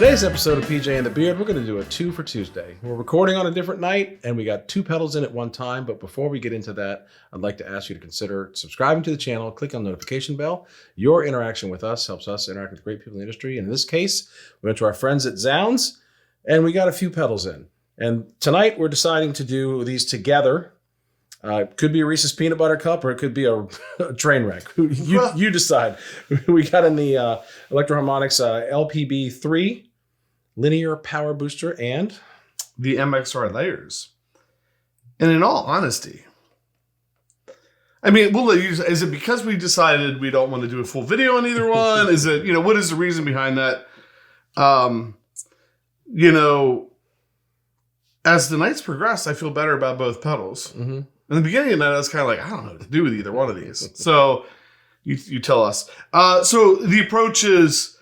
today's episode of PJ and the Beard, we're going to do a 2 for Tuesday. We're recording on a different night, and we got 2 pedals in at one time. But before we get into that, I'd like to ask you to consider subscribing to the channel, click on the notification bell. Your interaction with us helps us interact with great people in the industry. And in this case, we went to our friends at Zzounds, and we got a few pedals in. And tonight, we're deciding to do these together. It could be a Reese's Peanut Butter Cup, or it could be a train wreck. You decide. We got in the Electro-Harmonix LPB-3 linear power booster and the MXR Layers. And in all honesty, I mean, is it because we decided we don't want to do a full video on either one? Is it, what is the reason behind that? As the nights progress, I feel better about both pedals. Mm-hmm. In the beginning of the night, I was kind of like, I don't know what to do with either one of these. So you tell us. So the approach is,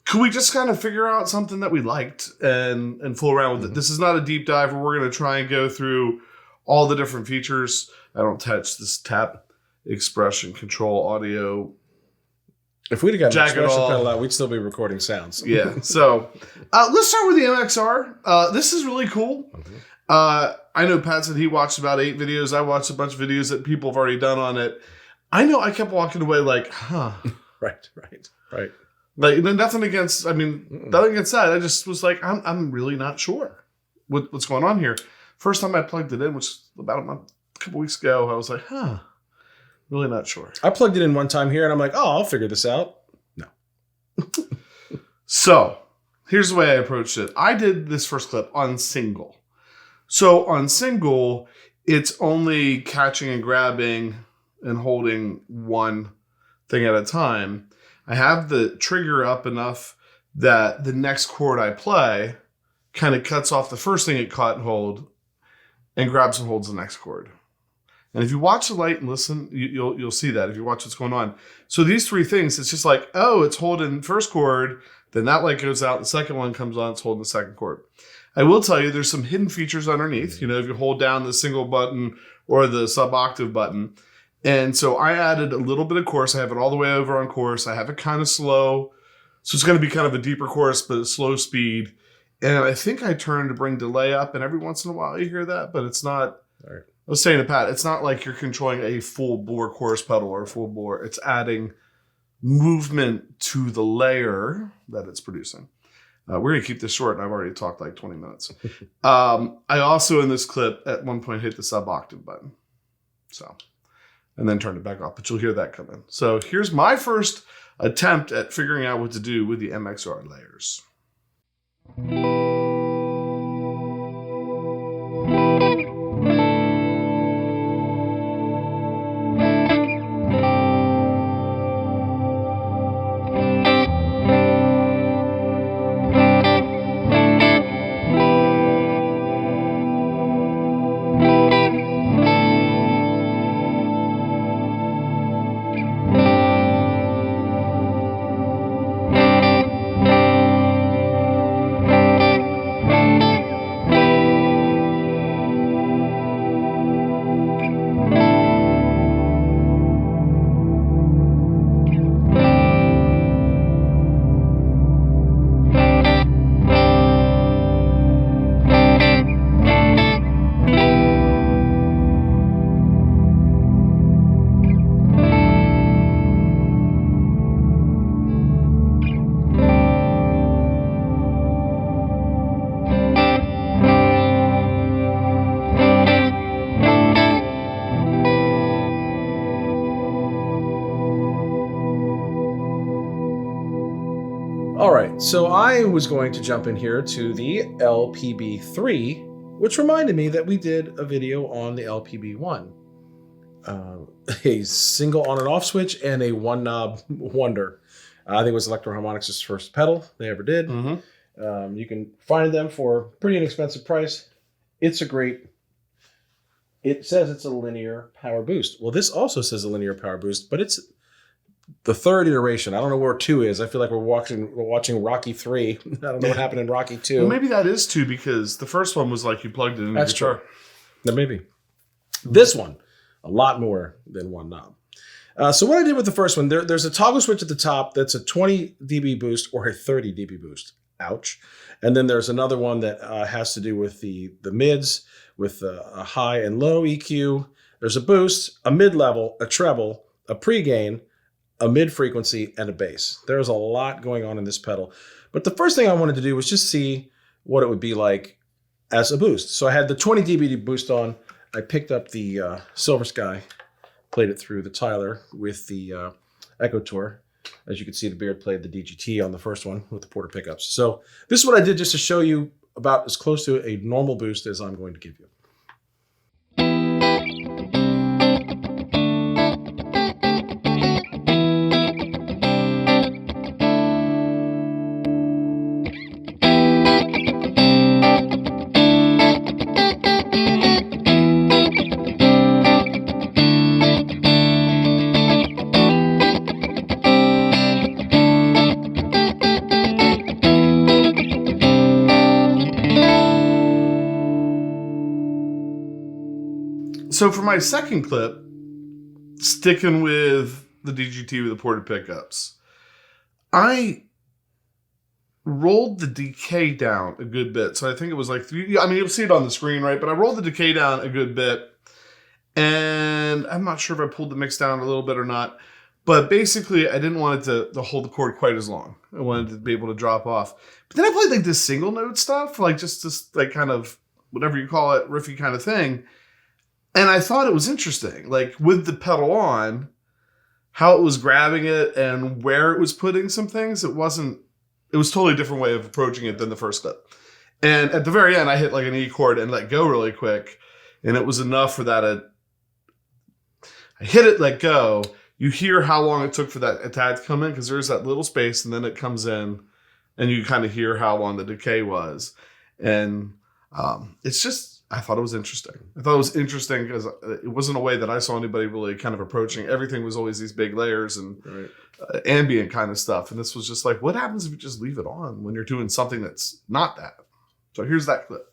could we just kind of figure out something that we liked and fool around with it? This is not a deep dive where we're going to try and go through all the different features. I don't touch this tap, expression, control, audio. If we'd have got an expression pedal out, we'd still be recording sounds. Yeah. So let's start with the MXR. This is really cool. Mm-hmm. I know Pat said he watched about 8 videos. I watched a bunch of videos that people have already done on it. I know I kept walking away like, huh. Right. Like, nothing against that. I just was like, I'm really not sure what's going on here. First time I plugged it in, which was about a couple weeks ago, I was like, really not sure. I plugged it in one time here, and I'm like, I'll figure this out. No. So, here's the way I approached it. I did this first clip on single. So, on single, it's only catching and grabbing and holding one thing at a time. I have the trigger up enough that the next chord I play kind of cuts off the first thing it caught and hold and grabs and holds the next chord. And if you watch the light and listen, you'll see that if you watch what's going on. So these 3 things, it's just like, it's holding first chord, then that light goes out, the second one comes on, it's holding the second chord. I will tell you there's some hidden features underneath, if you hold down the single button or the sub-octave button. And so I added a little bit of chorus. I have it all the way over on chorus. I have it kind of slow. So it's going to be kind of a deeper chorus, but a slow speed. And I think I turned to bring delay up. And every once in a while you hear that, but it's not, I was saying to Pat, it's not like you're controlling a full bore chorus pedal or a full bore. It's adding movement to the layer that it's producing. We're going to keep this short, and I've already talked like 20 minutes. I also, in this clip, at one point hit the sub-octave button. And then turned it back off, but you'll hear that come in. So here's my first attempt at figuring out what to do with the MXR Layers. All right, so I was going to jump in here to the LPB-3, which reminded me that we did a video on the LPB-1. A single on and off switch and a one knob wonder. I think it was Electro-Harmonix's first pedal they ever did. Mm-hmm. You can find them for a pretty inexpensive price. It says it's a linear power boost. Well, this also says a linear power boost, but it's the 3rd iteration. I don't know where 2 is. I feel like we're watching Rocky 3. I don't know what happened in Rocky 2. Well, maybe that is 2 because the first one was like you plugged it in. That's true. Then maybe. This one, a lot more than one knob. So what I did with the first one, there's a toggle switch at the top that's a 20 dB boost or a 30 dB boost. Ouch. And then there's another one that has to do with the mids with a high and low EQ. There's a boost, a mid-level, a treble, a pre-gain, a mid-frequency, and a bass. There's a lot going on in this pedal. But the first thing I wanted to do was just see what it would be like as a boost. So I had the 20 dB boost on. I picked up the Silver Sky, played it through the Tyler with the Echo Tour. As you can see, the Beard played the DGT on the first one with the Porter pickups. So this is what I did just to show you about as close to a normal boost as I'm going to give you. So for my second clip, sticking with the DGT with the Porter pickups, I rolled the decay down a good bit. So I think it was like three. I mean, you'll see it on the screen, right? But I rolled the decay down a good bit. And I'm not sure if I pulled the mix down a little bit or not. But basically, I didn't want it to hold the chord quite as long. I wanted it to be able to drop off. But then I played like this single note stuff, like just this like kind of whatever you call it, riffy kind of thing. And I thought it was interesting, like with the pedal on, how it was grabbing it and where it was putting some things. It was totally a different way of approaching it than the first clip. And at the very end, I hit like an E chord and let go really quick. And it was enough for that. I hit it, let go. You hear how long it took for that attack to come in because there's that little space and then it comes in and you kind of hear how long the decay was. And it's just, I thought it was interesting. I thought it was interesting because it wasn't a way that I saw anybody really kind of approaching. Everything was always these big layers and ambient kind of stuff. And this was just like, what happens if you just leave it on when you're doing something that's not that? So here's that clip.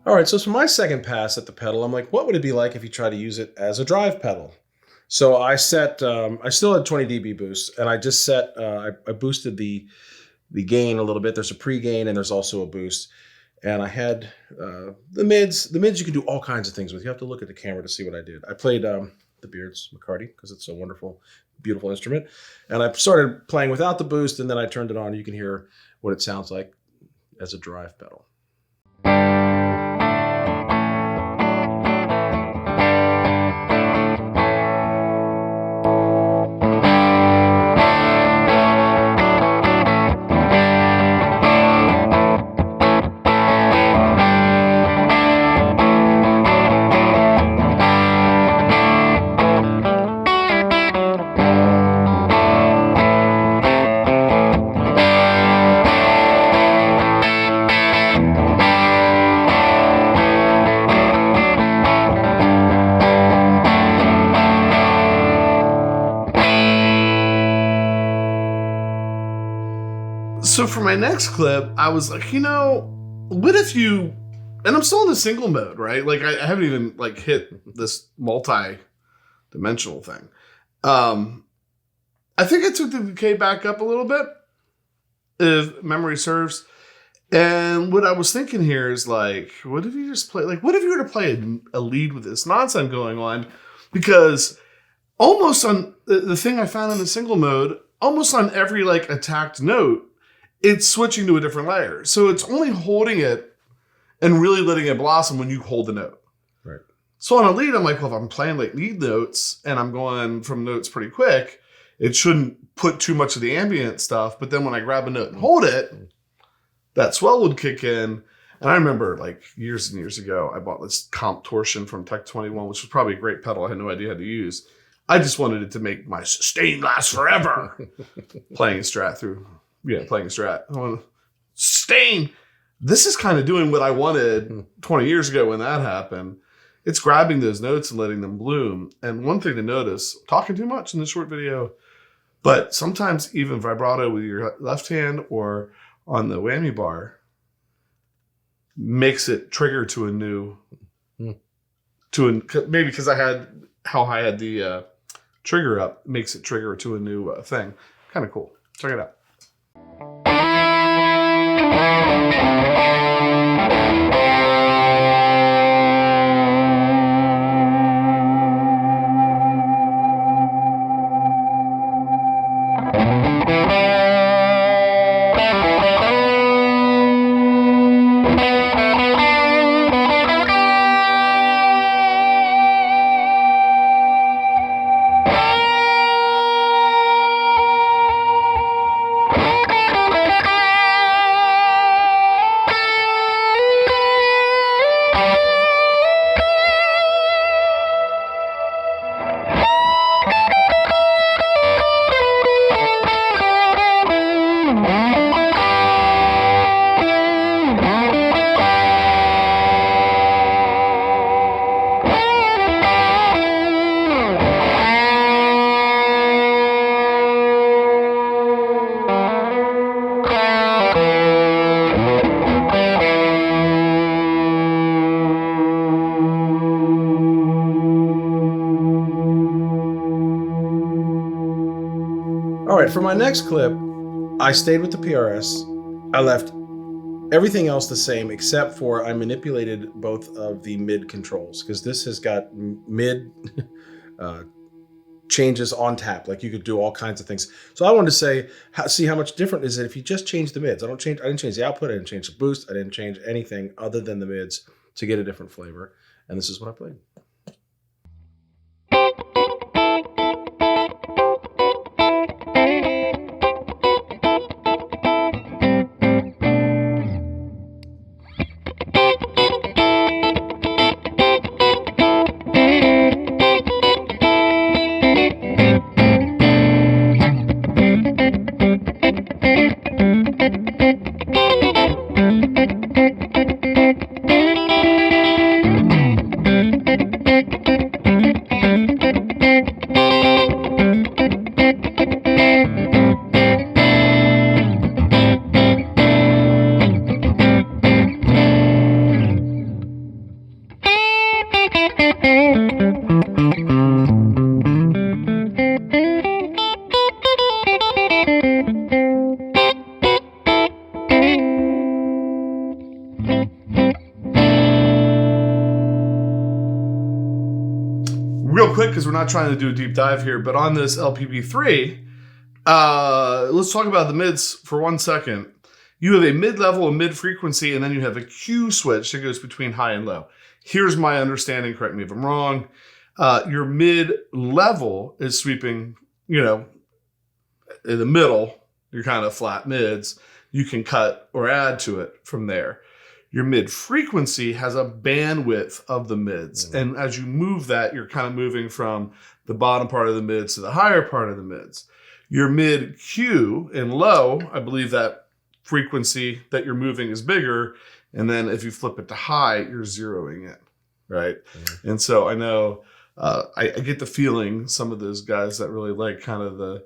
All right, so for my second pass at the pedal, I'm like, what would it be like if you try to use it as a drive pedal? So I set, I still had 20 dB boost, and I just set, I boosted the gain a little bit. There's a pre-gain and there's also a boost. And I had the mids. The mids you can do all kinds of things with. You have to look at the camera to see what I did. I played the Beard's McCarty because it's a wonderful, beautiful instrument. And I started playing without the boost, and then I turned it on. You can hear what it sounds like as a drive pedal. So for my next clip, I was like, what if you, and I'm still in the single mode, right? Like I haven't even like hit this multi-dimensional thing. I think I took the decay back up a little bit, if memory serves. And what I was thinking here is like, what if you just play, like, what if you were to play a lead with this nonsense going on? Because almost on the thing I found in the single mode, almost on every like attacked note, it's switching to a different layer. So it's only holding it and really letting it blossom when you hold the note. Right. So on a lead, I'm like, well, if I'm playing like lead notes and I'm going from notes pretty quick, it shouldn't put too much of the ambient stuff. But then when I grab a note and hold it, that swell would kick in. And I remember like years and years ago, I bought this Comp Torsion from Tech 21, which was probably a great pedal. I had no idea how to use. I just wanted it to make my sustain last forever. Playing a Strat. I want sustain. This is kind of doing what I wanted 20 years ago when that happened. It's grabbing those notes and letting them bloom. And one thing to notice, talking too much in this short video, but sometimes even vibrato with your left hand or on the whammy bar makes it trigger to a new, maybe because I had how I had the trigger up, makes it trigger to a new thing. Kind of cool. Check it out. All right, for my next clip, I stayed with the PRS. I left everything else the same except for I manipulated both of the mid controls because this has got mid changes on tap. Like you could do all kinds of things. So I wanted to say, see how much different is it if you just change the mids. I didn't change the output. I didn't change the boost. I didn't change anything other than the mids to get a different flavor. And this is what I played. Real quick, because we're not trying to do a deep dive here, but on this LPB-3, let's talk about the mids for 1 second. You have a mid-level, a mid-frequency, and then you have a Q switch that goes between high and low. Here's my understanding, correct me if I'm wrong. Your mid-level is sweeping, in the middle, your kind of flat mids. You can cut or add to it from there. Your mid-frequency has a bandwidth of the mids. Mm-hmm. And as you move that, you're kind of moving from the bottom part of the mids to the higher part of the mids. Your mid-Q and low, I believe that frequency that you're moving is bigger. And then if you flip it to high, you're zeroing in, right? Mm-hmm. And so I know, I get the feeling some of those guys that really like kind of the,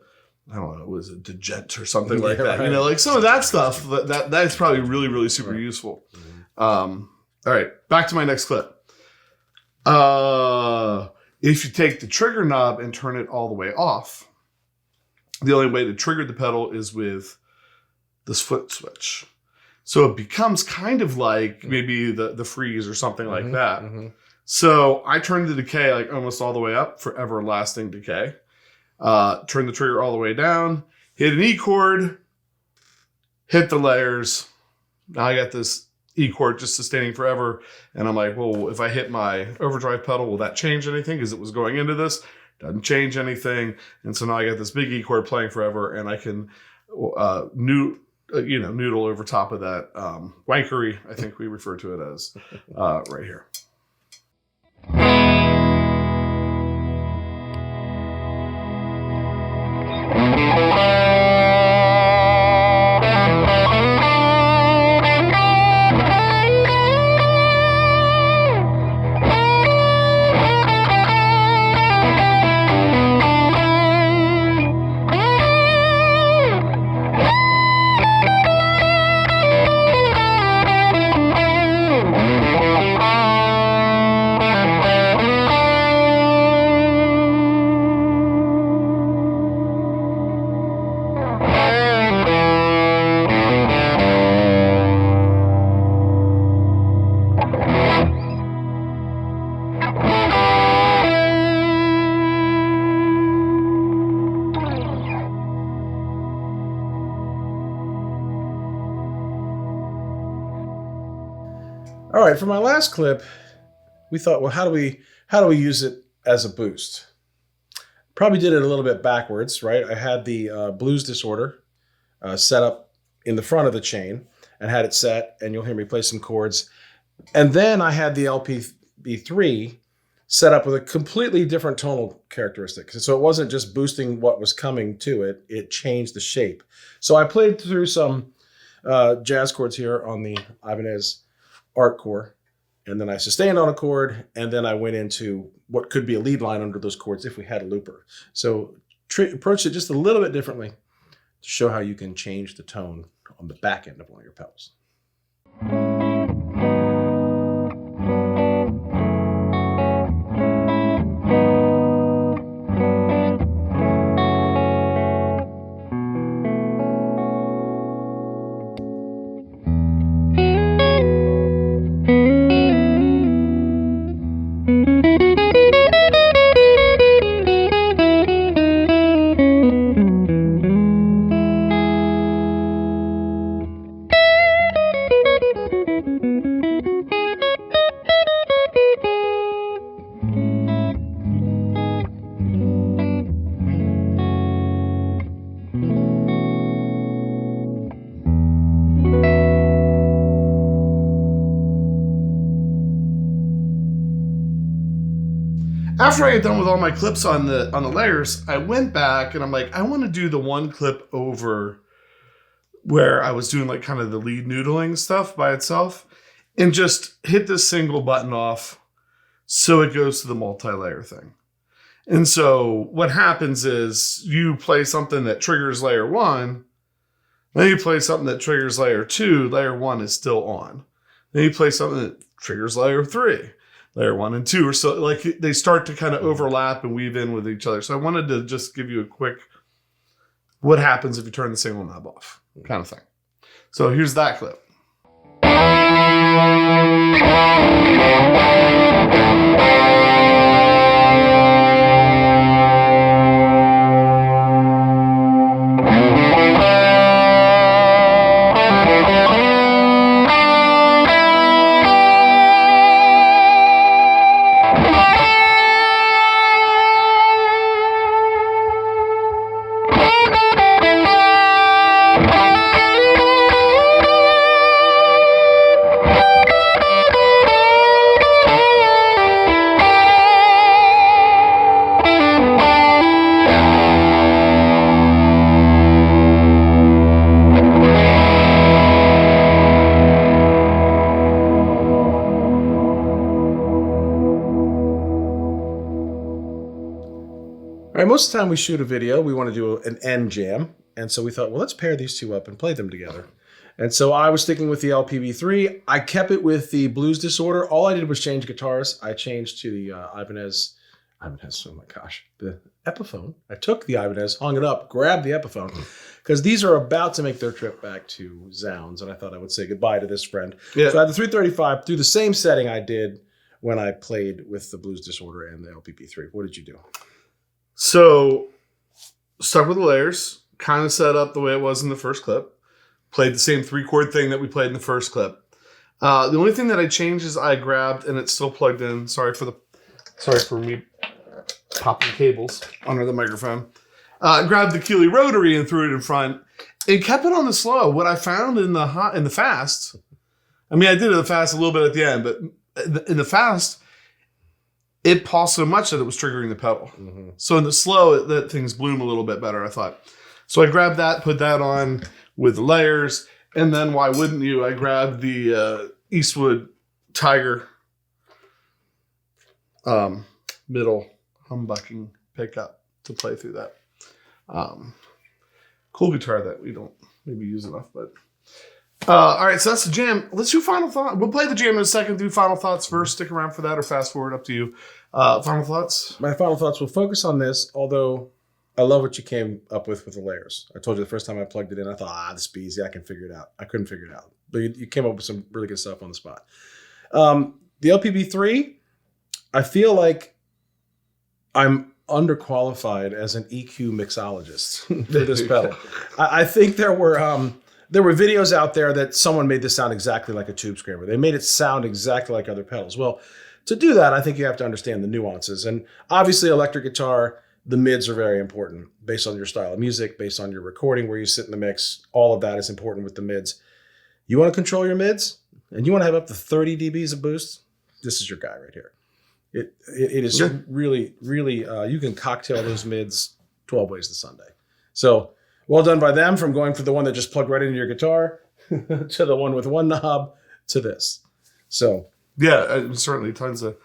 I don't know, was it Degent or something like that? Right. Like some of that stuff, that's probably really, really super useful. Mm-hmm. All right, back to my next clip. If you take the trigger knob and turn it all the way off, the only way to trigger the pedal is with this foot switch. So it becomes kind of like maybe the freeze or something like that. Mm-hmm. So I turned the decay like almost all the way up for everlasting decay. Turn the trigger all the way down, hit an E chord, hit the layers. Now I got this E chord just sustaining forever. And I'm like, well, if I hit my overdrive pedal, will that change anything? Because it was going into this. Doesn't change anything. And so now I got this big E chord playing forever, and I can noodle over top of that wankery, I think we refer to it as, right here. All right, for my last clip, we thought, well, how do we use it as a boost? Probably did it a little bit backwards, right? I had the Blues Disorder set up in the front of the chain and had it set, and you'll hear me play some chords. And then I had the LPB-3 set up with a completely different tonal characteristic. So it wasn't just boosting what was coming to it, it changed the shape. So I played through some jazz chords here on the Ibanez Art Core, and then I sustained on a chord, and then I went into what could be a lead line under those chords if we had a looper. So approached it just a little bit differently to show how you can change the tone on the back end of one of your pedals. After I had done with all my clips on the layers, I went back and I'm like, I want to do the one clip over where I was doing like kind of the lead noodling stuff by itself, and just hit this single button off so it goes to the multi-layer thing. And so what happens is you play something that triggers layer 1, then you play something that triggers layer 2, layer 1 is still on. Then you play something that triggers layer 3. Layer 1 and 2 are so like they start to kind of overlap and weave in with each other. So I wanted to just give you a quick what happens if you turn the single knob off kind of thing. So here's that clip. All right, most of the time we shoot a video, we want to do an end jam. And so we thought, well, let's pair these two up and play them together. And so I was sticking with the LPB-3. I kept it with the Blues Disorder. All I did was change guitars. I changed to the Ibanez, oh my gosh, the Epiphone. I took the Ibanez, hung it up, grabbed the Epiphone, because these are about to make their trip back to Zzounds. And I thought I would say goodbye to this friend. Yeah. So I had the 335 through the same setting I did when I played with the Blues Disorder and the LPB-3. What did you do? So stuck with the layers, kind of set up the way it was in the first clip. Played the same 3-chord thing that we played in the first clip. The only thing that I changed is I grabbed, and it's still plugged in. Sorry for me popping cables under the microphone. Grabbed the Keeley rotary and threw it in front. It kept it on the slow. What I found in the fast, I mean, I did it in the fast a little bit at the end, but in the fast, it paused so much that it was triggering the pedal. Mm-hmm. So in the slow, that things bloom a little bit better, I thought. So I grabbed that, put that on with the layers, and then why wouldn't you? I grabbed the Eastwood Tiger middle humbucking pickup to play through that. Cool guitar that we don't maybe use enough, but all right, so that's the jam. Let's do final thought. We'll play the jam in a second. Do final thoughts first. Stick around for that, or fast forward, up to you. Final thoughts. My final thoughts will focus on this. Although I love what you came up with the layers. I told you the first time I plugged it in, I thought, this will be easy. I can figure it out. I couldn't figure it out, but you came up with some really good stuff on the spot. The LPB-3, I feel like I'm underqualified as an EQ mixologist for this pedal. I think there were videos out there that someone made this sound exactly like a tube screamer. They made it sound exactly like other pedals. Well, to do that, I think you have to understand the nuances. And obviously, electric guitar, the mids are very important based on your style of music, based on your recording, where you sit in the mix. All of that is important with the mids. You want to control your mids, and you want to have up to 30 dBs of boost. This is your guy right here. It is really, really, you can cocktail those mids 12 ways to Sunday. So well done by them, from going for the one that just plugged right into your guitar to the one with one knob to this. So yeah, certainly tons of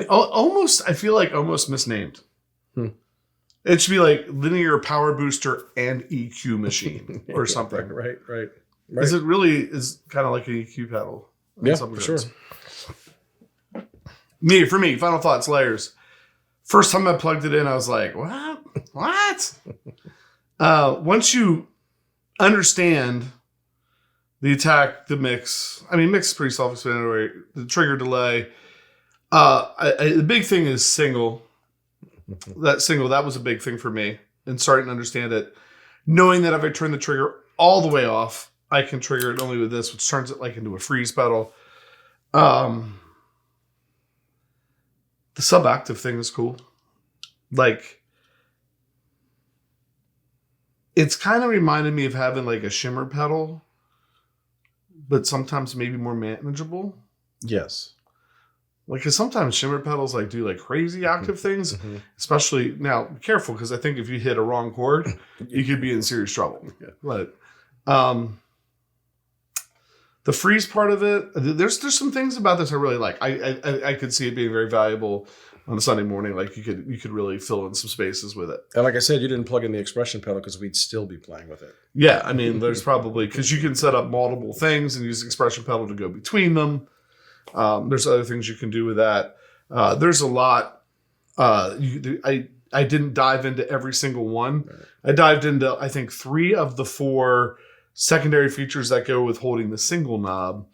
almost, I feel like almost misnamed. It should be like linear power booster and EQ machine or something. Right. Because it really is kind of like an EQ pedal. Yeah, for sure. For me, final thoughts, layers. First time I plugged it in, I was like, what? Once you understand the attack, the mix, I mean, mix is pretty self-explanatory, the trigger delay. The big thing is single. That was a big thing for me, and starting to understand it. Knowing that if I turn the trigger all the way off, I can trigger it only with this, which turns it like into a freeze pedal. The sub-active thing is cool. Like, it's kind of reminded me of having like a shimmer pedal, but sometimes maybe more manageable. Yes. Like, because sometimes shimmer pedals like do like crazy octave things, especially now. Be careful, because I think if you hit a wrong chord, you could be in serious trouble. Yeah. But the freeze part of it, there's some things about this I really like. I could see it being very valuable on a Sunday morning. Like, you could really fill in some spaces with it. And like I said, you didn't plug in the expression pedal because we'd still be playing with it. Yeah, I mean, there's probably, because you can set up multiple things and use the expression pedal to go between them. There's other things you can do with that. There's a lot. I didn't dive into every single one. Right. I dived into, I think, 3 of the 4 secondary features that go with holding the single knob.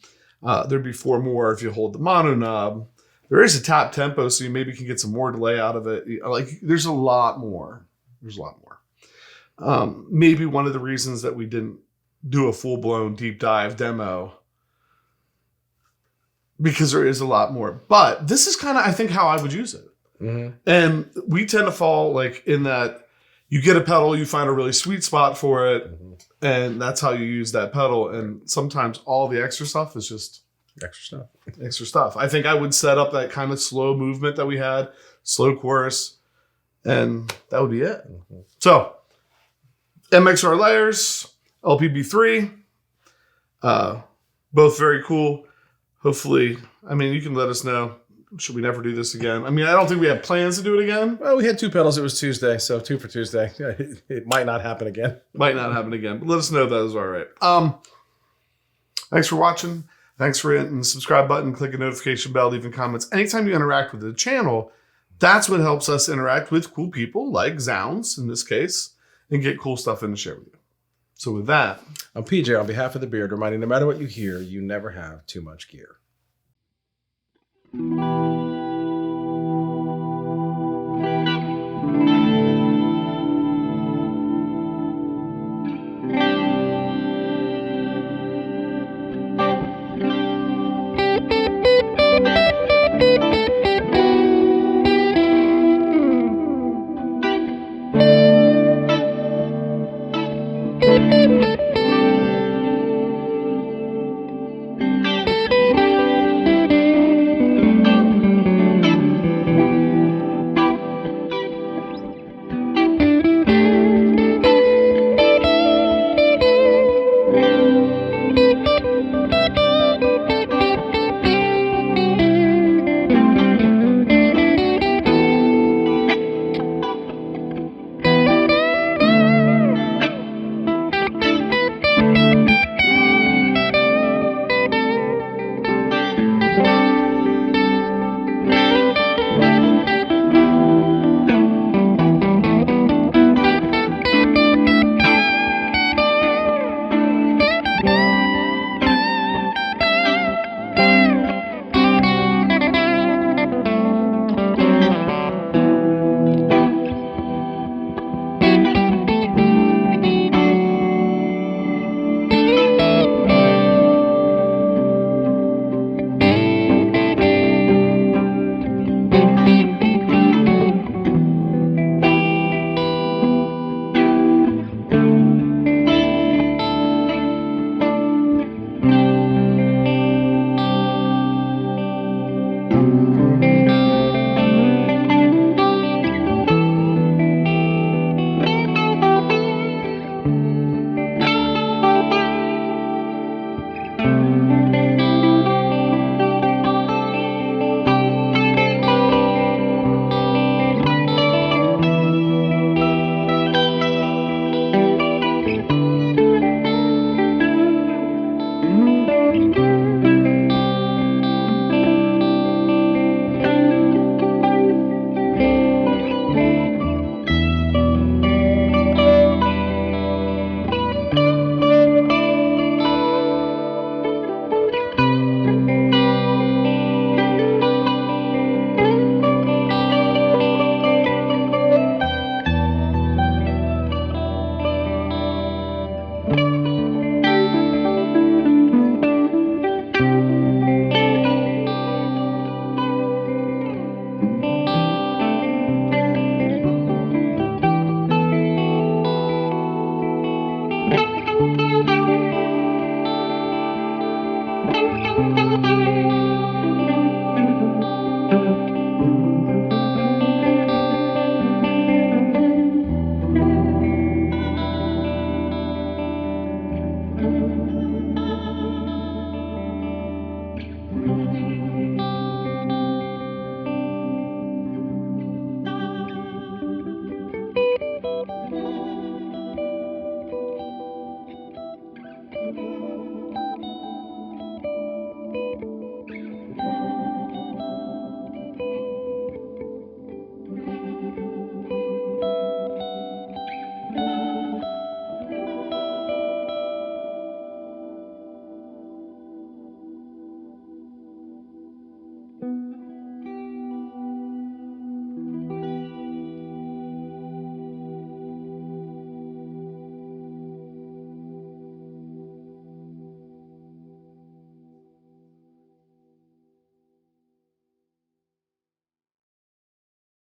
There'd be 4 more if you hold the mono knob. There is a tap tempo, so you maybe can get some more delay out of it. Like, there's a lot more. Maybe one of the reasons that we didn't do a full-blown deep dive demo, because there is a lot more. But this is kind of, I think, how I would use it. Mm-hmm. And we tend to fall like in that you get a pedal, you find a really sweet spot for it, and that's how you use that pedal. And sometimes all the extra stuff is just extra stuff. I think I would set up that kind of slow movement that we had, slow chorus, and that would be it. Mm-hmm. So MXR Layers, LPB-3, both very cool. Hopefully, I mean, you can let us know. Should we never do this again? I mean, I don't think we have plans to do it again. Well, we had 2 pedals. It was Tuesday, so 2 for Tuesday. It might not happen again. But let us know if that is all right. Thanks for watching. Thanks for hitting the subscribe button, click the notification bell, leaving comments. Anytime you interact with the channel, that's what helps us interact with cool people like Zzounds, in this case, and get cool stuff in to share with you. So with that, I'm PJ on behalf of The Beard, reminding no matter what you hear, you never have too much gear.